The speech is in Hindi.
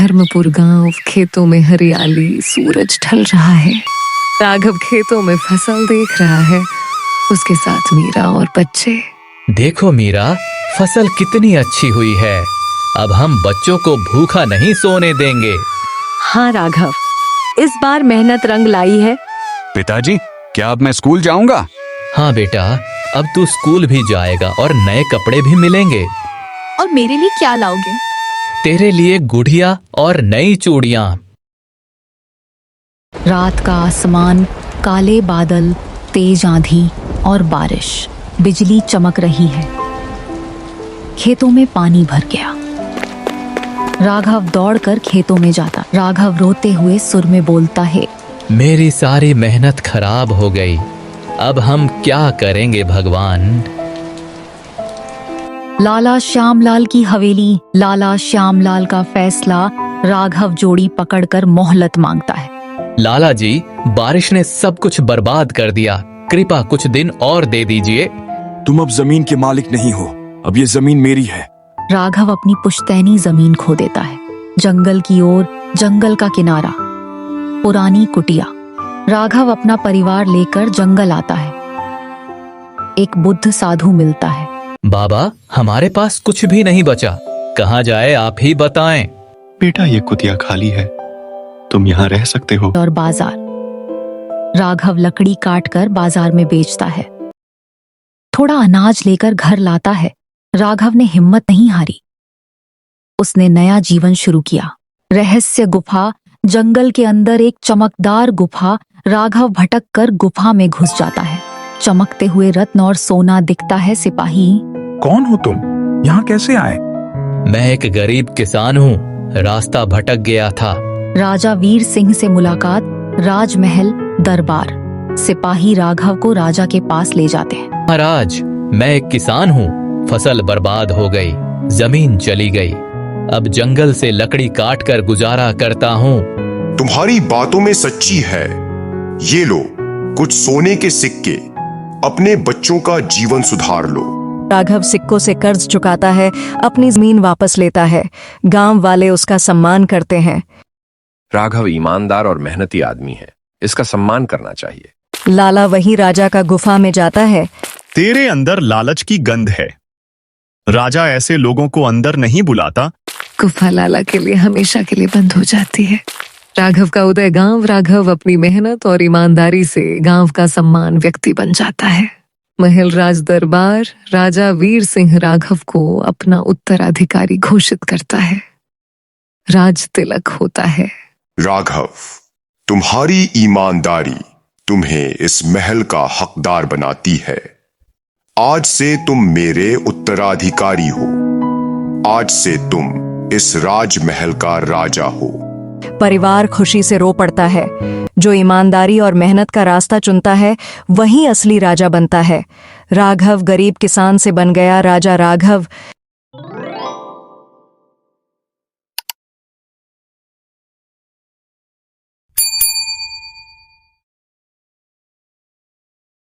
धर्मपुर गांव, खेतों में हरियाली, सूरज ढल रहा है। राघव खेतों में फसल देख रहा है, उसके साथ मीरा और बच्चे। देखो मीरा, फसल कितनी अच्छी हुई है। अब हम बच्चों को भूखा नहीं सोने देंगे। हाँ राघव, इस बार मेहनत रंग लाई है। पिताजी, क्या अब मैं स्कूल जाऊंगा? हाँ बेटा, अब तू स्कूल भी जाएगा और नए कपड़े भी मिलेंगे। और मेरे लिए क्या लाओगे? तेरे लिए गुड़िया और नई चूड़ियां। रात का आसमान, काले बादल, तेज आंधी और बारिश, बिजली चमक रही है। खेतों में पानी भर गया। राघव दौड़कर खेतों में जाता। राघव रोते हुए सुर में बोलता है, मेरी सारी मेहनत खराब हो गई। अब हम क्या करेंगे भगवान? लाला श्यामलाल की हवेली। लाला श्यामलाल का फैसला। राघव जोड़ी पकड़कर मोहलत मांगता है। लाला जी, बारिश ने सब कुछ बर्बाद कर दिया, कृपा कुछ दिन और दे दीजिए। तुम अब जमीन के मालिक नहीं हो, अब ये जमीन मेरी है। राघव अपनी पुश्तैनी जमीन खो देता है। जंगल की ओर, जंगल का किनारा, पुरानी कुटिया। राघव अपना परिवार लेकर जंगल आता है। एक बुद्ध साधु मिलता है। बाबा, हमारे पास कुछ भी नहीं बचा, कहाँ जाए आप ही बताएं। बेटा, ये कुटिया खाली है, तुम यहाँ रह सकते हो। और बाजार। राघव लकड़ी काटकर बाजार में बेचता है। थोड़ा अनाज लेकर घर लाता है। राघव ने हिम्मत नहीं हारी। उसने नया जीवन शुरू किया। रहस्य गुफा। जंगल के अंदर एक चमकदार गुफा। राघव भटक कर गुफा में घुस जाता है। चमकते हुए रत्न और सोना दिखता है। सिपाही, कौन हो तुम? यहाँ कैसे आए? मैं एक गरीब किसान हूँ, रास्ता भटक गया था। राजा वीर सिंह से मुलाकात। राजमहल, दरबार। सिपाही राघव को राजा के पास ले जाते हैं। महाराज, मैं एक किसान हूँ, फसल बर्बाद हो गई, जमीन चली गई। अब जंगल से लकड़ी काट कर गुजारा करता हूँ। तुम्हारी बातों में सच्ची है। ये लो कुछ सोने के सिक्के, अपने बच्चों का जीवन सुधार लो। राघव सिक्कों से कर्ज चुकाता है, अपनी जमीन वापस लेता है। गांव वाले उसका सम्मान करते हैं। राघव ईमानदार और मेहनती आदमी है, इसका सम्मान करना चाहिए। लाला वही राजा का गुफा में जाता है। तेरे अंदर लालच की गंध है। राजा ऐसे लोगों को अंदर नहीं बुलाता। गुफा लाला के लिए हमेशा के लिए बंद हो जाती है। राघव का उदय गांव। राघव अपनी मेहनत और ईमानदारी से गांव का सम्मान व्यक्ति बन जाता है। महल, राज दरबार। राजा वीर सिंह राघव को अपना उत्तराधिकारी घोषित करता है। राज तिलक होता है। राघव, तुम्हारी ईमानदारी तुम्हें इस महल का हकदार बनाती है। आज से तुम मेरे उत्तराधिकारी हो। आज से तुम इस राजमहल का राजा हो। परिवार खुशी से रो पड़ता है। जो ईमानदारी और मेहनत का रास्ता चुनता है, वही असली राजा बनता है। राघव गरीब किसान से बन गया राजा। राघव